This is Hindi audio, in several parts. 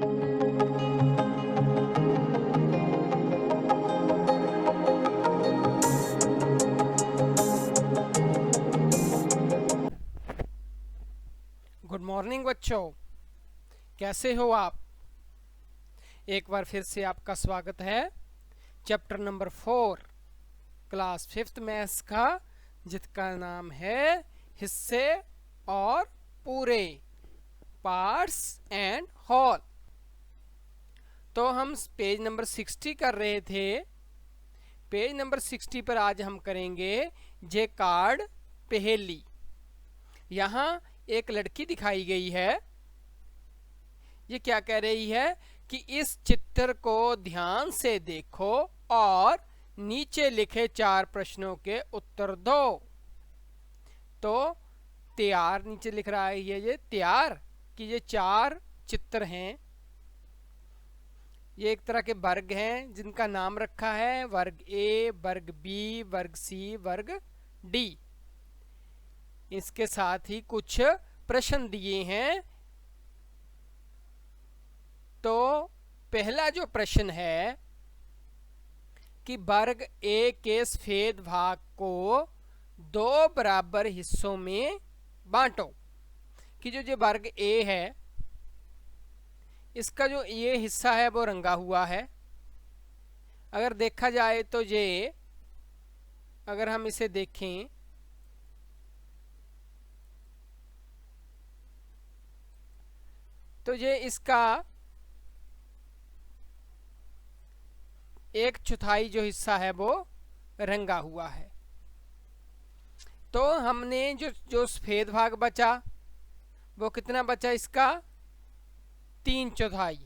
गुड मॉर्निंग बच्चों, कैसे हो आप। एक बार फिर से आपका स्वागत है chapter number 4 class 5th maths का, जिसका नाम है हिस्से और पूरे, पार्ट्स एंड होल। तो हम पेज नंबर 60 कर रहे थे। पेज नंबर 60 पर आज हम करेंगे जे कार्ड पहेली। यहाँ एक लड़की दिखाई गई है। ये क्या कह रही है कि इस चित्र को ध्यान से देखो और नीचे लिखे 4 प्रश्नों के उत्तर दो। तो तैयार नीचे लिख रहा है ये तैयार कि ये 4 चित्र हैं। ये एक तरह के वर्ग हैं जिनका नाम रखा है वर्ग ए, वर्ग बी, वर्ग सी, वर्ग डी। इसके साथ ही कुछ प्रश्न दिए हैं। तो पहला जो प्रश्न है कि वर्ग ए के सफेद भाग को 2 बराबर हिस्सों में बांटो। कि जो वर्ग ए है, इसका जो ये हिस्सा है वो रंगा हुआ है। अगर देखा जाए तो ये, अगर हम इसे देखें तो ये इसका 1/4 जो हिस्सा है वो रंगा हुआ है। तो हमने जो सफेद भाग बचा वो कितना बचा, इसका 3/4।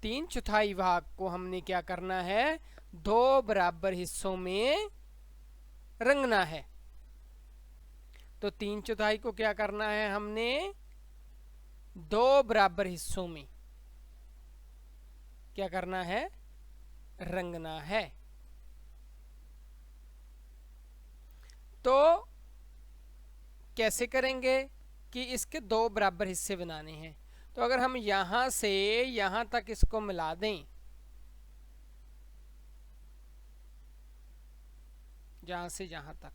3/4 भाग को हमने क्या करना है, 2 बराबर हिस्सों में रंगना है। तो 3/4 को क्या करना है, हमने 2 बराबर हिस्सों में क्या करना है, रंगना है। तो कैसे करेंगे कि इसके 2 बराबर हिस्से बनाने हैं। तो अगर हम यहां से यहां तक इसको मिला दें, जहां से यहां तक,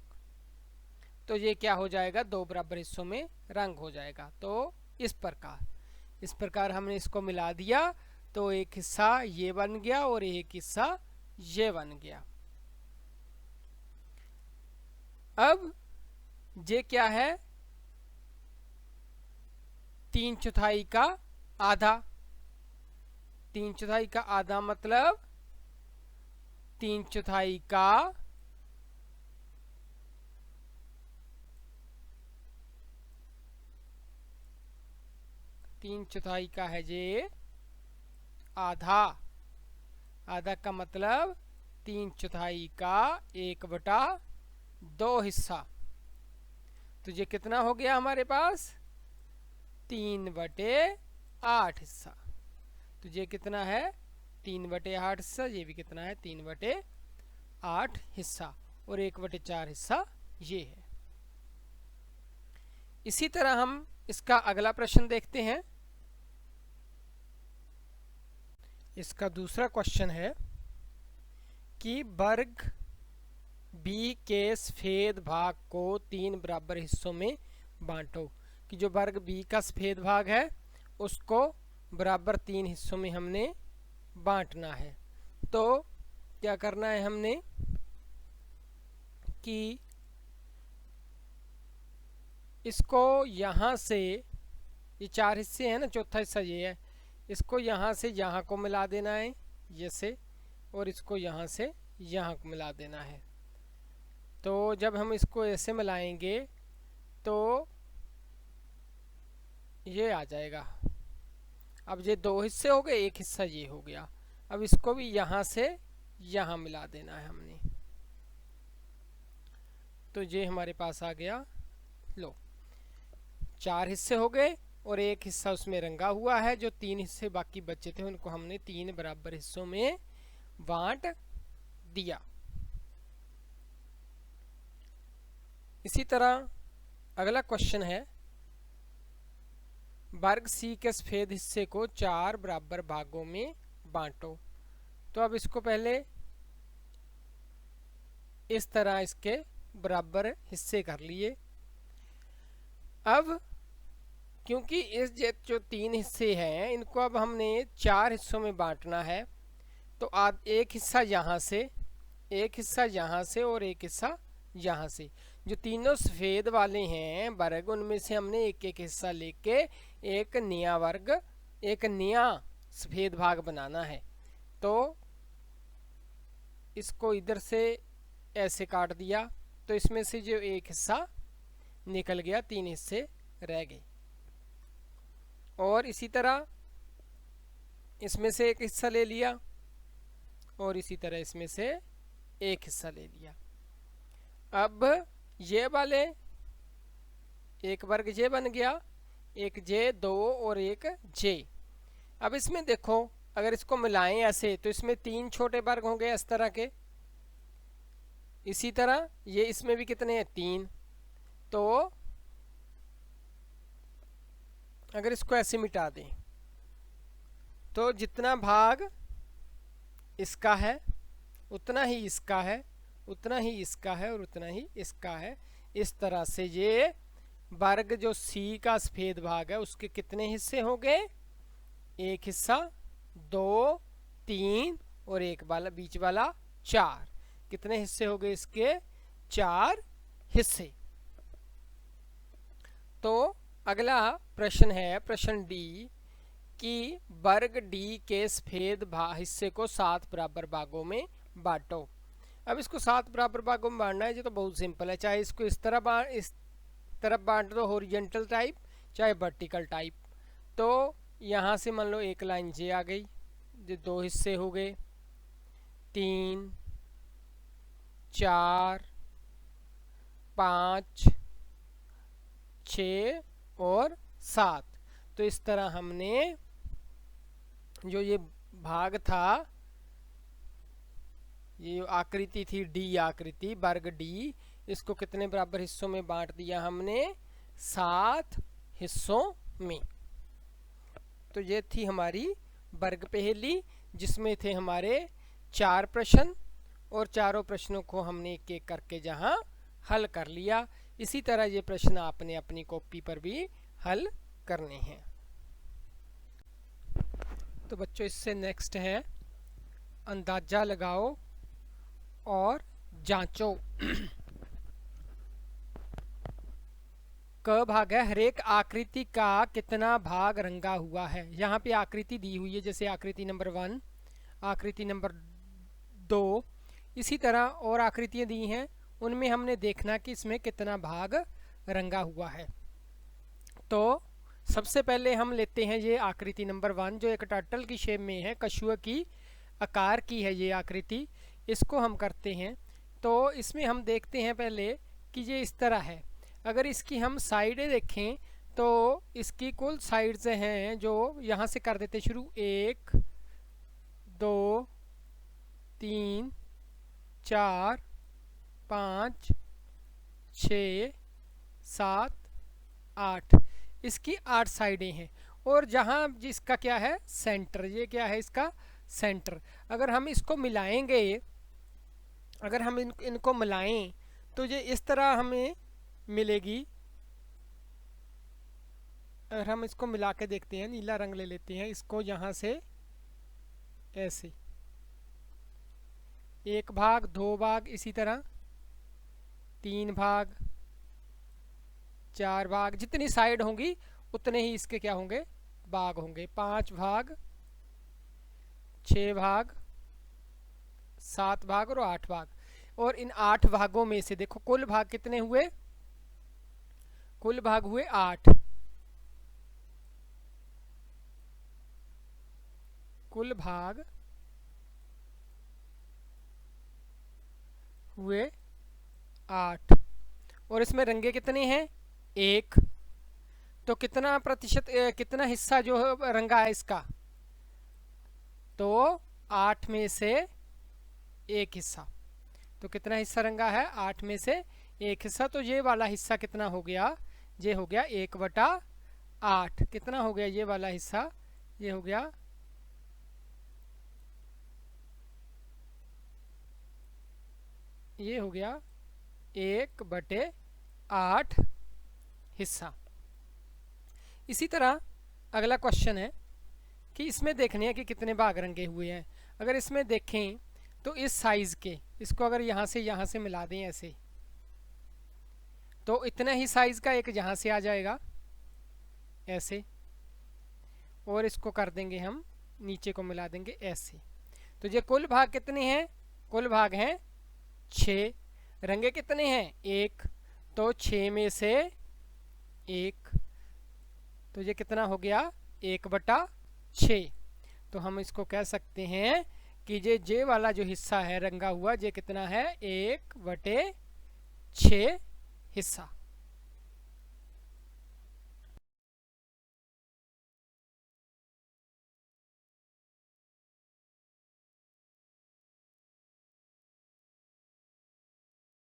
तो ये क्या हो जाएगा, 2 बराबर हिस्सों में रंग हो जाएगा। तो इस प्रकार हमने इसको मिला दिया तो एक हिस्सा ये बन गया और एक हिस्सा ये बन गया। अब ये क्या है, 3/4 का आधा। 3/4 का आधा मतलब 3/4 का 3/4 का है ये आधा। आधा का मतलब 3/4 का 1/2 हिस्सा। तो ये कितना हो गया हमारे पास, 3/8 हिस्सा। तो ये कितना है, 3/8 हिस्सा। ये भी कितना है, 3/8 हिस्सा। और 1/4 हिस्सा ये है। इसी तरह हम इसका अगला प्रश्न देखते हैं। इसका दूसरा क्वेश्चन है कि वर्ग बी के सफेद भाग को 3 बराबर हिस्सों में बांटो। कि जो वर्ग बी का सफेद भाग है उसको बराबर 3 हिस्सों में हमने बांटना है। तो क्या करना है हमने कि इसको यहाँ से, ये 4 हिस्से हैं ना, चौथा हिस्सा ये है, इसको यहाँ से यहाँ को मिला देना है ये से, और इसको यहाँ से यहाँ को मिला देना है। तो जब हम इसको ऐसे मिलाएंगे तो ये आ जाएगा। अब ये 2 हिस्से हो गए, एक हिस्सा ये हो गया। अब इसको भी यहाँ से यहाँ मिला देना है हमने। तो ये हमारे पास आ गया। लो, 4 हिस्से हो गए और एक हिस्सा उसमें रंगा हुआ है। जो 3 हिस्से बाकी बचे थे उनको हमने 3 बराबर हिस्सों में बांट दिया। इसी तरह अगला क्वेश्चन है वर्ग सी के सफ़ेद हिस्से को 4 बराबर भागों में बांटो। तो अब इसको पहले इस तरह इसके बराबर हिस्से कर लिए। अब क्योंकि इस जो 3 हिस्से हैं इनको अब हमने 4 हिस्सों में बांटना है, तो आप एक हिस्सा यहाँ से, एक हिस्सा यहाँ से और एक हिस्सा यहाँ से, जो तीनों सफ़ेद वाले हैं वर्ग, उनमें से हमने एक एक हिस्सा लेके एक नया वर्ग, एक नया सफ़ेद भाग बनाना है। तो इसको इधर से ऐसे काट दिया, तो इसमें से जो एक हिस्सा निकल गया, 3 हिस्से रह गए। और इसी तरह इसमें से एक हिस्सा ले लिया और इसी तरह इसमें से एक हिस्सा ले लिया। अब ये वाले एक वर्ग जे बन गया, एक जे 2 और एक जे। अब इसमें देखो अगर इसको मिलाएं ऐसे तो इसमें 3 छोटे वर्ग होंगे इस तरह के। इसी तरह ये इसमें भी कितने हैं, 3। तो अगर इसको ऐसे मिटा दें तो जितना भाग इसका है उतना ही इसका है, उतना ही इसका है और उतना ही इसका है। इस तरह से ये वर्ग जो सी का सफ़ेद भाग है उसके कितने हिस्से हो गए, एक हिस्सा, 2, 3 और एक वाला बीच वाला 4। कितने हिस्से हो गए इसके, 4 हिस्से। तो अगला प्रश्न है प्रश्न डी कि वर्ग डी के सफ़ेद हिस्से को 7 बराबर भागों में बांटो। अब इसको 7 बराबर भागों में बांटना है, जो तो बहुत सिंपल है। चाहे इसको इस तरफ बांट दो हॉरिजॉन्टल टाइप, चाहे वर्टिकल टाइप। तो यहाँ से मान लो एक लाइन जे आ गई, जो 2 हिस्से हो गए, 3, 4, 5, 6 और 7। तो इस तरह हमने जो ये भाग था, ये आकृति थी डी आकृति, वर्ग डी, इसको कितने बराबर हिस्सों में बांट दिया हमने, 7 हिस्सों में। तो ये थी हमारी वर्ग पहेली, जिसमें थे हमारे 4 प्रश्न और चारों प्रश्नों को हमने एक एक करके जहां हल कर लिया। इसी तरह ये प्रश्न आपने अपनी कॉपी पर भी हल करने हैं। तो बच्चों इससे नेक्स्ट है अंदाजा लगाओ और जांचो। क भाग है, हर एक आकृति का कितना भाग रंगा हुआ है। यहाँ पे आकृति दी हुई है, जैसे आकृति नंबर 1, आकृति नंबर 2, इसी तरह और आकृतियाँ दी हैं, उनमें हमने देखना कि इसमें कितना भाग रंगा हुआ है। तो सबसे पहले हम लेते हैं ये आकृति नंबर 1, जो एक टर्टल की शेप में है, कछुआ की आकार की है ये आकृति। इसको हम करते हैं। तो इसमें हम देखते हैं पहले कि ये इस तरह है। अगर इसकी हम साइडें देखें तो इसकी कुल साइड्स हैं, जो यहाँ से कर देते शुरू, 1, 2, 3, 4, 5, 6, 7, 8, इसकी 8 साइडें हैं। और जहाँ जिसका क्या है, सेंटर, ये क्या है इसका सेंटर। अगर हम इसको मिलाएंगे, अगर हम इनको मिलाएं तो ये इस तरह हमें मिलेगी। अगर हम इसको मिला के देखते हैं, नीला रंग ले लेते हैं इसको, यहाँ से ऐसे 1 भाग, 2 भाग, इसी तरह 3 भाग, 4 भाग, जितनी साइड होंगी उतने ही इसके क्या होंगे, भाग होंगे। 5 भाग, 6 भाग, 7 भाग और 8 भाग। और इन 8 भागों में से देखो कुल भाग कितने हुए, कुल भाग हुए 8। कुल भाग हुए 8 और इसमें रंगे कितने हैं, 1। तो कितना प्रतिशत, कितना हिस्सा जो रंगा है इसका, तो 8 में से 1 हिस्सा। तो कितना हिस्सा रंगा है, 8 में से 1 हिस्सा। तो ये वाला हिस्सा कितना हो गया, ये हो गया 1/8। 8, कितना हो गया ये वाला हिस्सा, ये हो गया 1/8 हिस्सा। इसी तरह अगला क्वेश्चन है कि इसमें देखने हैं कि कितने भाग रंगे हुए हैं। अगर इसमें देखें तो इस साइज के, इसको अगर यहाँ से मिला दें ऐसे, तो इतना ही साइज का एक यहाँ से आ जाएगा ऐसे, और इसको कर देंगे हम नीचे को मिला देंगे ऐसे। तो ये कुल भाग कितने हैं, कुल भाग हैं 6। रंगे कितने हैं 1, तो 6 में से 1, तो ये कितना हो गया 1/6। तो हम इसको कह सकते हैं कि जे वाला जो हिस्सा है रंगा हुआ, ये कितना है 1/6 हिस्सा।